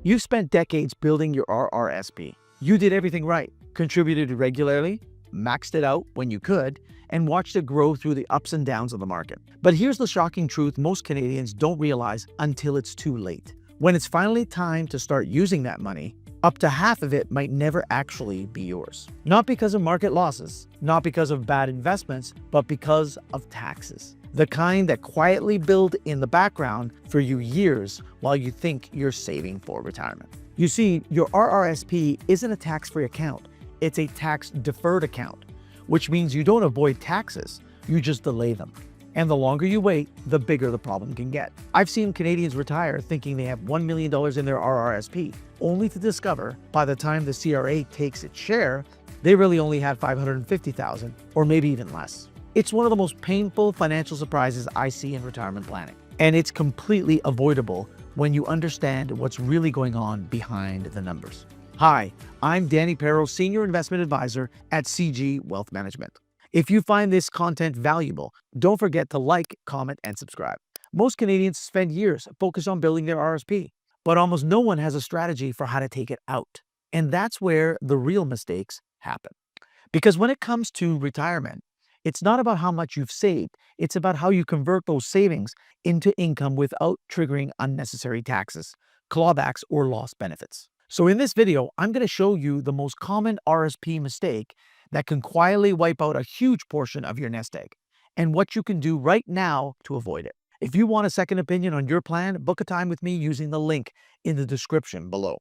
You've spent decades building your RRSP. You did everything right, contributed regularly, maxed it out when you could, and watched it grow through the ups and downs of the market. But here's the shocking truth most Canadians don't realize until it's too late. When it's finally time to start using that money, up to half of it might never actually be yours. Not because of market losses, not because of bad investments, but because of taxes. The kind that quietly build in the background for you years while you think you're saving for retirement. You see, your RRSP isn't a tax-free account. It's a tax-deferred account, which means you don't avoid taxes, you just delay them. And the longer you wait, the bigger the problem can get. I've seen Canadians retire thinking they have $1 million in their RRSP, only to discover by the time the CRA takes its share, they really only had $550,000 or maybe even less. It's one of the most painful financial surprises I see in retirement planning. And it's completely avoidable when you understand what's really going on behind the numbers. Hi, I'm Danny Perro, Senior Investment Advisor at CG Wealth Management. If you find this content valuable, don't forget to like, comment, and subscribe. Most Canadians spend years focused on building their RRSP, but almost no one has a strategy for how to take it out. And that's where the real mistakes happen. Because when it comes to retirement, it's not about how much you've saved, it's about how you convert those savings into income without triggering unnecessary taxes, clawbacks, or lost benefits. So in this video, I'm going to show you the most common RRSP mistake that can quietly wipe out a huge portion of your nest egg, and what you can do right now to avoid it. If you want a second opinion on your plan, book a time with me using the link in the description below.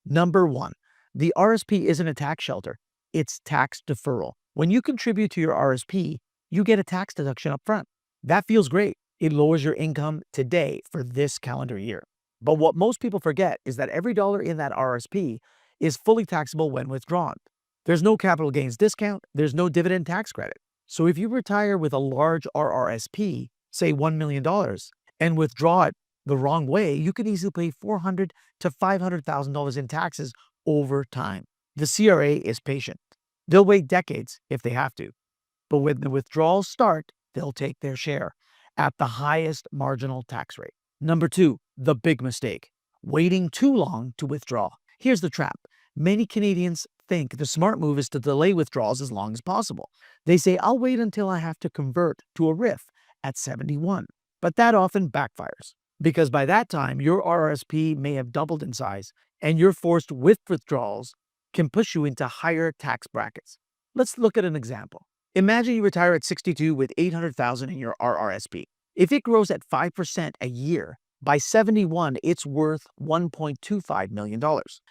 Number 1, the RRSP isn't a tax shelter, it's tax deferral. When you contribute to your RRSP, you get a tax deduction up front. That feels great. It lowers your income today for this calendar year. But what most people forget is that every dollar in that RRSP is fully taxable when withdrawn. There's no capital gains discount, there's no dividend tax credit. So if you retire with a large RRSP, say $1 million, and withdraw it the wrong way, you could easily pay $400,000 to $500,000 in taxes over time. The CRA is patient. They'll wait decades if they have to. But when the withdrawals start, they'll take their share at the highest marginal tax rate. Number 2, the big mistake, waiting too long to withdraw. Here's the trap. Many Canadians think the smart move is to delay withdrawals as long as possible. They say, I'll wait until I have to convert to a RRIF at 71. But that often backfires, because by that time, your RRSP may have doubled in size, and your forced withdrawals can push you into higher tax brackets. Let's look at an example. Imagine you retire at 62 with $800,000 in your RRSP. If it grows at 5% a year, by 71, it's worth $1.25 million.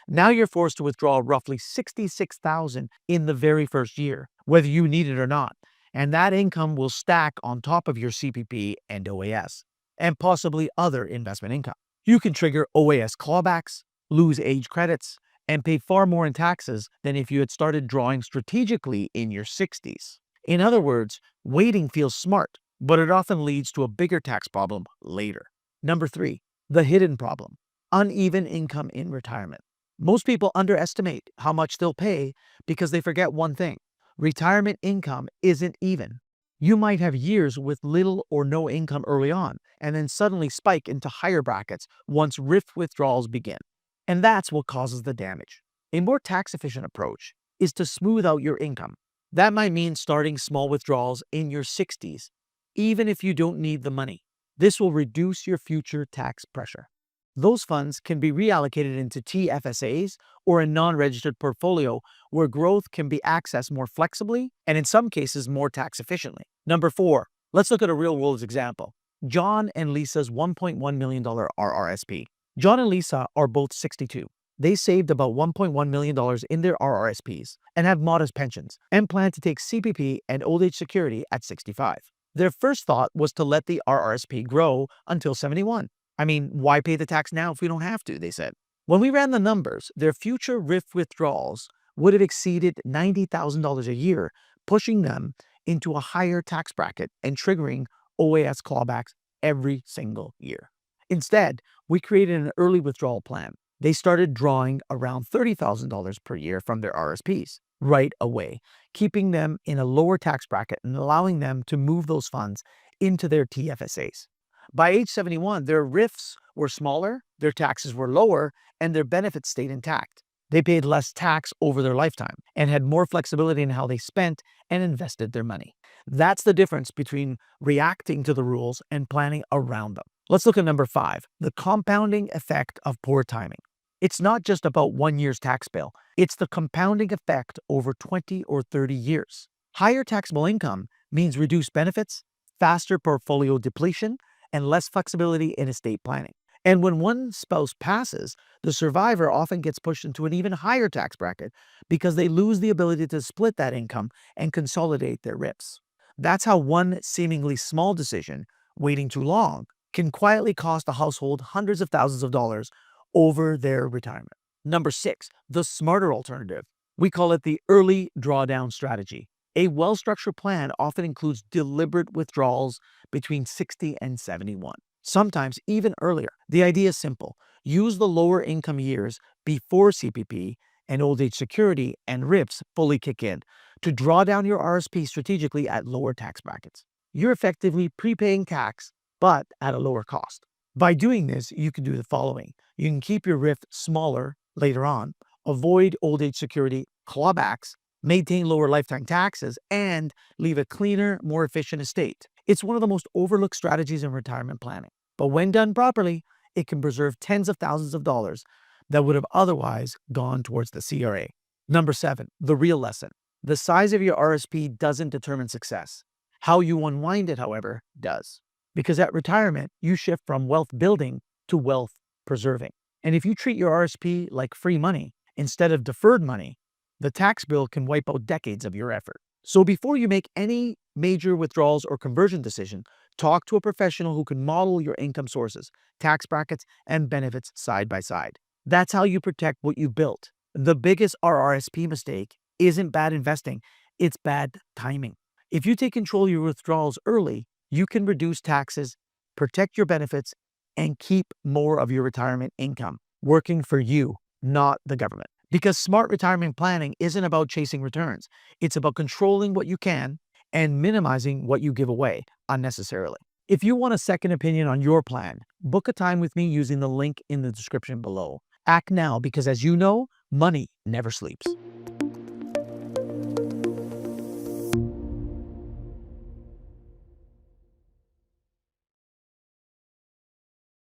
Now you're forced to withdraw roughly $66,000 in the very first year, whether you need it or not. And that income will stack on top of your CPP and OAS, and possibly other investment income. You can trigger OAS clawbacks, lose age credits, and pay far more in taxes than if you had started drawing strategically in your 60s. In other words, waiting feels smart, but it often leads to a bigger tax problem later. Number 3, the hidden problem, uneven income in retirement. Most people underestimate how much they'll pay because they forget one thing. Retirement income isn't even. You might have years with little or no income early on, and then suddenly spike into higher brackets once RRIF withdrawals begin. And that's what causes the damage. A more tax-efficient approach is to smooth out your income. That might mean starting small withdrawals in your 60s, even if you don't need the money. This will reduce your future tax pressure. Those funds can be reallocated into TFSAs or a non-registered portfolio where growth can be accessed more flexibly and in some cases more tax efficiently. Number 4, let's look at a real-world example. John and Lisa's $1.1 million RRSP. John and Lisa are both 62. They saved about $1.1 million in their RRSPs and have modest pensions and plan to take CPP and old age security at 65. Their first thought was to let the RRSP grow until 71. I mean, why pay the tax now if we don't have to, they said. When we ran the numbers, their future RRIF withdrawals would have exceeded $90,000 a year, pushing them into a higher tax bracket and triggering OAS clawbacks every single year. Instead, we created an early withdrawal plan. They started drawing around $30,000 per year from their RRSPs right away, keeping them in a lower tax bracket and allowing them to move those funds into their TFSAs. By age 71, their RRIFs were smaller, their taxes were lower, and their benefits stayed intact. They paid less tax over their lifetime and had more flexibility in how they spent and invested their money. That's the difference between reacting to the rules and planning around them. Let's look at number 5, the compounding effect of poor timing. It's not just about 1 year's tax bill. It's the compounding effect over 20 or 30 years. Higher taxable income means reduced benefits, faster portfolio depletion, and less flexibility in estate planning. And when one spouse passes, the survivor often gets pushed into an even higher tax bracket because they lose the ability to split that income and consolidate their RRIPs. That's how one seemingly small decision, waiting too long, can quietly cost a household hundreds of thousands of dollars over their retirement. Number 6, the smarter alternative. We call it the early drawdown strategy. A well-structured plan often includes deliberate withdrawals between 60 and 71, sometimes even earlier. The idea is simple. Use the lower income years before CPP and old age security and RRIPs fully kick in to draw down your RRSP strategically at lower tax brackets. You're effectively prepaying tax, but at a lower cost. By doing this, you can do the following. You can keep your RRIF smaller later on, avoid old age security clawbacks, maintain lower lifetime taxes, and leave a cleaner, more efficient estate. It's one of the most overlooked strategies in retirement planning. But when done properly, it can preserve tens of thousands of dollars that would have otherwise gone towards the CRA. Number 7, the real lesson. The size of your RRSP doesn't determine success. How you unwind it, however, does. Because at retirement, you shift from wealth building to wealth preserving. And if you treat your RRSP like free money instead of deferred money, the tax bill can wipe out decades of your effort. So before you make any major withdrawals or conversion decision, talk to a professional who can model your income sources, tax brackets, and benefits side by side. That's how you protect what you built. The biggest RRSP mistake isn't bad investing, it's bad timing. If you take control of your withdrawals early, you can reduce taxes, protect your benefits, and keep more of your retirement income working for you, not the government. Because smart retirement planning isn't about chasing returns. It's about controlling what you can and minimizing what you give away unnecessarily. If you want a second opinion on your plan, book a time with me using the link in the description below. Act now because, as you know, money never sleeps.